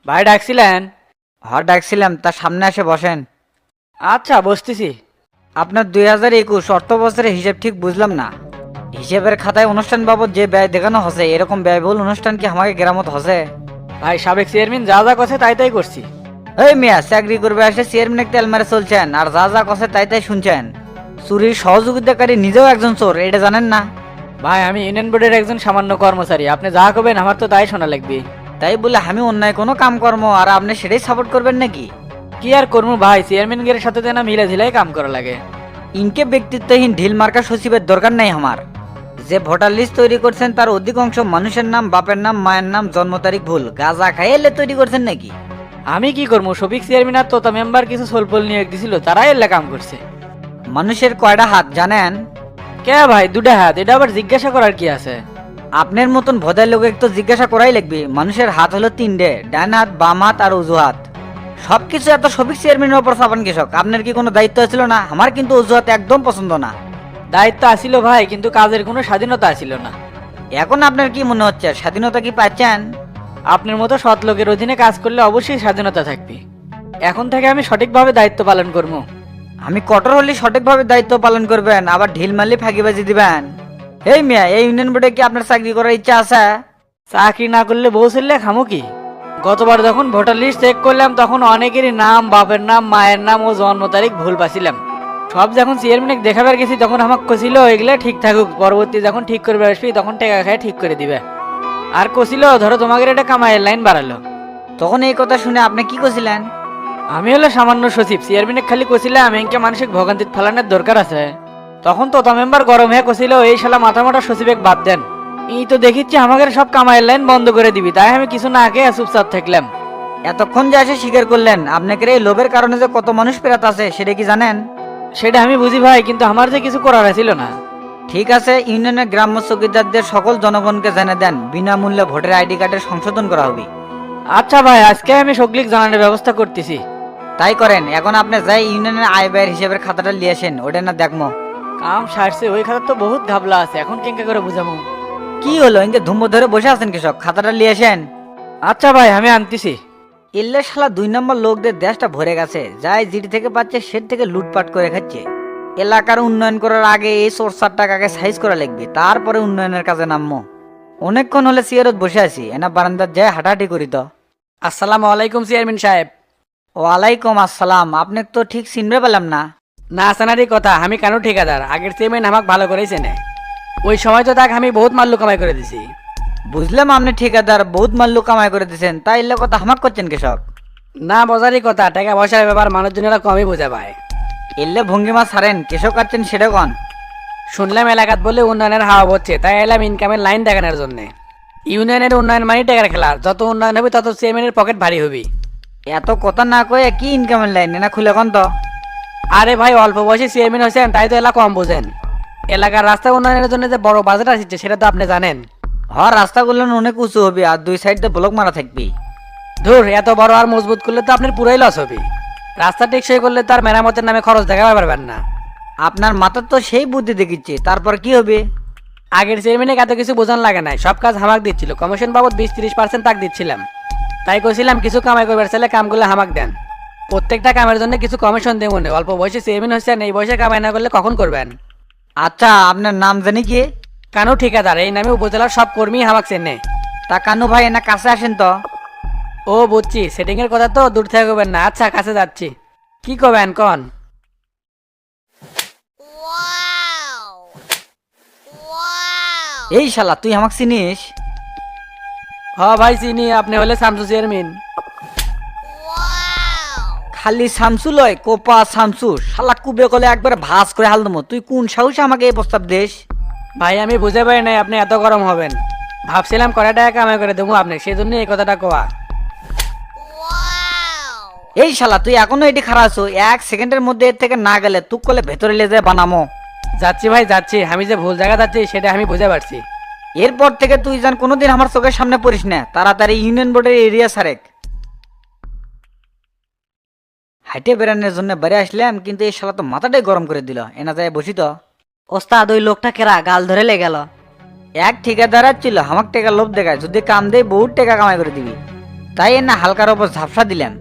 ভাই ডাকছিলেন? ডাকছিলাম, তার সামনে এসে বসেন। আচ্ছা, বসতেছি। আপনার 2021 অর্থ বছরের হিসেব ঠিক বুঝলাম না। হিসেবের খাতায় অনুষ্ঠান বাবদ যে ব্যয় দেখানো হচ্ছে, এরকম ব্যয়বহুল অনুষ্ঠান কি আমাকে গ্রামত হচ্ছে? ভাই সাবেক চেয়ারম্যান যা যা কথা তাই তাই করছি। এই মিয়া, চাকরি করবে এসে চেয়ারম্যান তেল মারে চলছেন, আর যা যা কথা তাই তাই শুনছেন। চুরির সহযোগিতাকারী নিজেও একজন চোর, এটা জানেন না? ভাই আমি ইউনিয়ন বোর্ডের একজন সামান্য কর্মচারী, আপনি যা করবেন আমার তো তাই শোনা লাগবে। তাই বলে আমি অন্যায় কোনো কাম কর্ম আর আপনি সেটাই সাপোর্ট করবেন নাকি? কি আর করবো ভাই, চেয়ারম্যানের সাথে তো না মিলে ঝিলাই কাম করা লাগে। ইনকে ব্যক্তিত্বহীন ঢিল মার্কা সচিবের দরকার নাই আমার। যে ভোটার লিস্ট তৈরি করছেন তার অধিকাংশ মানুষের নাম, বাপের নাম, মায়ের নাম, জন্ম তারিখ ভুল। গাঁজা খাই এলে তৈরি করছেন নাকি? আমি কি করবো, সবিক চেয়ারম্যান আর তোতা মেম্বার কিছু সোলপোল নিয়ে দিছিল, তারাই এল্লা কাম করছে। মানুষের কয়টা হাত জানেন? কে ভাই, দুটা হাত, এটা আবার জিজ্ঞাসা করার কি আছে? আপনার মতন ভোদার লোক তো জিজ্ঞাসা করাই লাগবে। মানুষের হাত হলো তিনটে, ডান হাত, বাম হাত আর অজুহাত। সবকিছু এত সবিক চেয়ারম্যানের ওপর চাপান কৃষক, আপনার কি কোনো দায়িত্ব ছিল না? আমার কিন্তু অজুহাত একদম পছন্দ না। দায়িত্ব আসিল ভাই, কিন্তু কাজের কোনো স্বাধীনতা আসিল না। এখন আপনার কি মনে হচ্ছে স্বাধীনতা কি পাচ্ছেন? আপনার মতো সৎ লোকের অধীনে কাজ করলে অবশ্যই স্বাধীনতা থাকবে। এখন থেকে আমি সঠিকভাবে দায়িত্ব পালন করবো। আমি কঠোর হলে সঠিকভাবে দায়িত্ব পালন করবেন, আবার ঢিল মারলে ফাঁকিবাজি দিবেন? এই মিয়া, এই ইউনিয়ন বোর্ডে কি আপনার চাকরি করার ইচ্ছা আছে? চাকরি না করলে বউ ছেলে খামো কি? গতবার যখন ভোটার লিস্ট চেক করলাম তখন অনেকেরই নাম, বাপের নাম, মায়ের নাম ও জন্ম তারিখ ভুল পাছিলাম। সব যখন চেয়ারম্যান দেখাবার গেছি তখন আমাকে কছিল এগুলা ঠিক থাকুক, পরবর্তী যখন ঠিক করবে আসবি তখন টাকা খায় ঠিক করে দিবে। আর কছিল ধরো তোমাকে এটা কামাইয়ের লাইন বাড়ালো। তখন এই কথা শুনে আপনি কি করছিলেন? আমি হলো সামান্য সচিব, চেয়ারম্যানে খালি কছিলাম এনকে মানসিক ভোগান্তিত ফেলানোর দরকার আছে। তখন তোতা মেম্বার গরম হয়ে কছিল এই শালা মাথা মোটা সচিবেক বাদ দেন, এই তো দেখিচ্ছি আমাদের সব কামাইয়ের লাইন বন্ধ করে দিবি। তাই আমি কিছু না আগে চুপচাপ থাকলাম। এতক্ষণ যে এসে স্বীকার করলেন আপনাকে এই লোভের কারণে যে কত মানুষ পেরাত আছে, সেটা কি জানেন? সেটা আমি বুঝি ভাই, কিন্তু আমার যে কিছু করার ছিল না। ঠিক আছে, ইউনিয়নের গ্রাম্য চৌকিদারদের সকল জনগণকে জানিয়ে দেন বিনামূল্যে ভোটার আইডি কার্ডের সংশোধন করা হবে। আচ্ছা ভাই, আজকে আমি সগলিক জানানোর ব্যবস্থা করতেছি। তাই করেন। এখন আপনি যাই ইউনিয়নের আয় ব্যয়ের হিসেবের খাতাটা নিয়ে আসেন, ওটা না দেখমো। কাম সারছে, ওই খাতার তো বহুত ঘাবলা আছে, এখন কেঙ্কা করে বুঝামু? কি হলো, ইনকে ধুম্ব ধরে বসে আছেন কৃষক? খাতাটা নিয়ে আসেন। আচ্ছা ভাই, আমি আনতেছি। এলে শালা 2 নম্বর লোকদের দেশটা ভরে গেছে, যাই জিডি থেকে পাচ্ছে সে থেকে লুটপাট করে খাচ্ছে। এলাকার উন্নয়ন করার আগে এই সোর্সার টাকাকে সাইজ করা লাগবে, তারপরে উন্নয়নের কাজে নামবো। অনেকক্ষণ হলে চেয়ারত বসে আছি, এনা বারান্দার যায় হাঁটাহাঁটি করি তো। আসসালামু আলাইকুম চেয়ারম্যান সাহেব। ওয়ালাইকুম আসসালাম। আপনি তো ঠিক চিনতে পেলাম না। না জানারই কথা, আমি কেন ঠিকাদার, আগের চেয়ারম্যান আমাকে ভালো করেই চেনে। ওই সময় তো তাকে আমি বহুত মাল্লু কামাই করে দিছি। বুঝলাম আপনি ঠিকাদার, বহুত মাল্লু কামাই করে দিয়েছেন, তাই এলে কথা হামাক করছেন কৃষক? না বোঝারই কথা, টাকা পয়সার ব্যাপার মানুষজনেরা কমই বোঝা পায়। এলে ভঙ্গিমা ছাড়েন, কৃষক আছেন সেটা কন। শুনলাম এলাকাত বলে উন্নয়নের হাওয়া হচ্ছে, তাই এলাম ইনকামের লাইন দেখানোর জন্য। ইউনিয়নের উন্নয়ন মানে টাকার খেলা, যত উন্নয়ন হবে তত চেয়ারম্যানের পকেট ভারী হবি। এত কথা না কয়ে কি ইনকামের লাইন না খুলে কন তো। আরে ভাই, অল্প বয়সে চেয়ারম্যান হয়েছেন তাই তো এলাকা কম বোঝেন। এলাকার রাস্তা উন্নয়নের জন্য যে বড় বাজেট আসছে সেটা তো আপনি জানেন। রাস্তাগুলো অনেক উঁচু হবে আর দুই সাইডে ব্লক মারা থাকবি। ধুর, এত বড় আর মজবুত করলে তো আপনার পুরাই লস হবে। রাস্তা টেকসই করলে তার মেরামতের নামে খরচ দেখা পারবেন না। আপনার মাথার তো সেই বুদ্ধি দেখিচ্ছে, তারপর কি হবে? আগের চেয়ারম্যানে এত কিছু বোঝান লাগে নাই, সব কাজ হামাক দিচ্ছিল, কমিশন বাবদ 20-30% তাক দিচ্ছিলাম। তাই কইছিলাম কিছু কামাই করবার চাইলে কামগুলো হামাক দেন, প্রত্যেকটা কামের জন্য কিছু কমিশন দেব। অল্প বয়সে চেয়ারম্যান হচ্ছেন, এই বয়সে কামাই না করলে কখন করবেন? আচ্ছা, আপনার নাম জানি কি? কানু ঠিকাদার, এই নামে উপজেলার সব কর্মী হামাক চেনে। তা কানু ভাই, এনা কাছে আসেন তো। ও বুঝছি, সেটিং এর কথা তো দূর থেকে করবেন না। আচ্ছা, কাছে যাচ্ছি। কি করবেন কন? এই শালা, তুই আমাকে চিনিস? হ ভাই চিনি, আপনি হলে শামসু চেয়ারম্যান। খালি শামসু লয়, কোপা শামসু। শালা কুবে কলে একবার ভাস করে হাল দেবো। তুই কোন সাহসে আমাকে এই প্রস্তাব দেশ? ভাই আমি বুঝে পারি নাই আপনি এত গরম হবেন। ভাবছিলাম কড়া টাকা কামাই করে দেবো আপনি, সেই জন্য এই কথাটা কোয়া। এই শালা, তুই এখনো এটি খারাপ আছো? 1 সেকেন্ডের মধ্যে এর থেকে না গেলে তুক কলে ভেতরে লে যায় বানামো। যাচ্ছি ভাই যাচ্ছি, আমি যে ভুল জায়গা যাচ্ছি সেটা আমি বুঝে পারছি। এরপর থেকে তুই জান কোনোদিন আমার চোখের সামনে পড়িস না। তাড়াতাড়ি ইউনিয়ন বোর্ডের এরিয়া সারেক। হাইটে বেড়ানোর জন্য বাইরে আসলাম, কিন্তু এই শালা তো মাথাটাই গরম করে দিল। এনা যায় বসি তো। ওস্তাদ, ওই লোকটা কেরা গাল ধরে লে গেল। এক ঠিকাদার ছিল, আমাক টাকা লোভ দেখায়, যদি কাম দেয় বহুত টাকা কামাই করে দিবি। তাই না হালকার ওপর ঝাপসা দিলাম।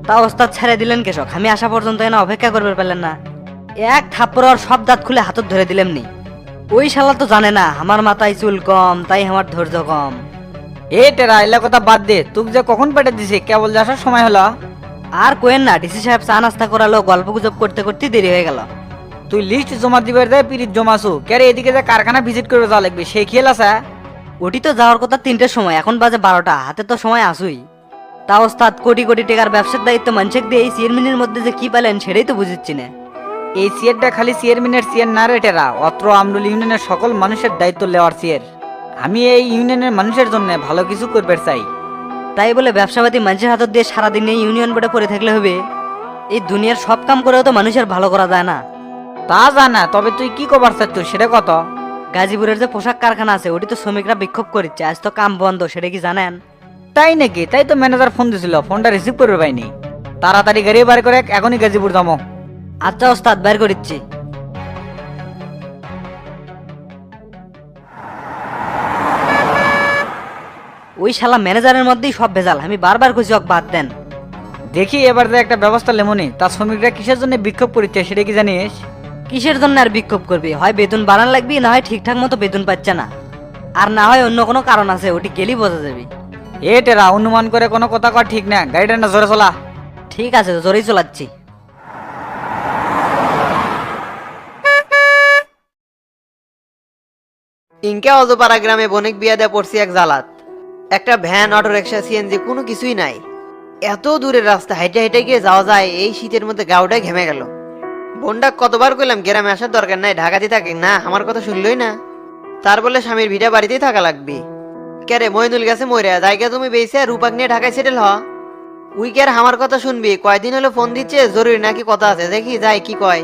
তা ওস্তাদ ছেড়ে দিলেন কেশক, আমি আসা পর্যন্ত এনে অপেক্ষা করবে পারলেন না? এক থাপ্পড় আর সব দাঁত খুলে হাতত ধরে দিলাম নি। ওই শালা তো জানে না আমার মাথায় চুল কম, তাই আমার ধৈর্য কম। এ টেরা এলা কথা বাদ দে, তুই যে কখন পেটে দিছি কেবল যে আসার সময় হলো। আর কোয়েন না, ডিসি সাহেব চা নাস্তা করালো, গল্প গুজব করতে করতে দেরি হয়ে গেল। তুই লিস্ট জমা দিবার দেয় পিরিত জমাছু কেরে এদিকে যে কারখানা ভিজিট করে যাওয়া লাগবে সেই খেয়াল আছে? ওটি তো যাওয়ার কথা 3টের সময়, এখন বাজে 12টা, হাতে তো সময় আসুই। তা ওস্তাদ কোটি কোটি টাকার ব্যবসার দায়িত্ব মানুষের দিয়ে এই চেয়ারম্যানের মধ্যে যে কি পেলেন সেটাই তো বুঝিচ্ছি না। এই চেয়ারটা খালি চেয়ারম্যানের চেয়ার না রে টেরা, অত্র আমরুল ইউনিয়নের সকল মানুষের দায়িত্ব নেওয়ার চেয়ার। আমি এই ইউনিয়নের মানুষের জন্য ভালো কিছু করবে চাই। তাই বলে ব্যবসাপাতি মানুষের হাতত দিয়ে সারাদিন এই ইউনিয়ন বোর্ডে পড়ে থাকলে হবে? এই দুনিয়ার সব কাম করেও তো মানুষের ভালো করা যায় না। তা জানা, তবে তুই কি কবার চাচ্ছ সেটা কত? গাজীপুরের যে পোশাক কারখানা আছে ওটি তো শ্রমিকরা বিক্ষোভ করেছে, আজ তো কাম বন্ধ, সেটা কি জানেন? তাই নাকি? তাই তো ম্যানেজার ফোন দিছিল, ফোনটা রিসিভ করবে পাইনি। তাড়াতাড়ি গাড়ি বার করে এখনই গাজীপুর যাবো। আচ্ছা ওস্তাদ, বের করিচ্ছি। ওই শালা ম্যানেজারের মধ্যেই সব ভেজাল, আমি বারবার কইছি ওকে বাদ দেন। দেখি এবার যে একটা ব্যবস্থা লেমনি। তার শ্রমিকরা কিসের জন্য বিক্ষোভ করছে সেটা কি জানিস? কিসের জন্য আর বিক্ষোভ করবি? হয় বেতন বাড়ান লাগবি, না হয় ঠিকঠাক মতো বেতন পাচ্ছে না, আর না হয় অন্য কোনো কারণ আছে, ওটি গেলেই বোঝা যাবে। এ টেরা অনুমান করে কোনো কথা কর ঠিক না, গাড়িটা না জোরে চলা। ঠিক আছে, জোরেই চলাচ্ছি। ইনকে অজপাড়া গ্রামে বণিক বিয়া দেয়া পড়ছি এক জালাত। একটা ভ্যান, অটো রিক্সা, সিএনজি কোনো কিছুই নাই। এত দূরের রাস্তা হাইটে হাইটে গিয়ে যাওয়া যায়, এই শীতের মধ্যে গাউটাই ঘেমে গেল। বোনটা কতবার কইলাম গ্রামে আসার দরকার নাই, ঢাকাতে থাকে না, আমার কথা শুনলই না। তার বলে স্বামীর ভিটা বাড়িতেই থাকা লাগবে। কেরে মইনুল গেছে মরে, জায়গা তুমি বেইছে রূপাক নিয়ে ঢাকায় সেটেল হ। উইকের আমার কথা শুনবি, কয়দিন হলো ফোন দিচ্ছে, জরুরি নাকি কথা আছে, দেখি যাই কি কয়।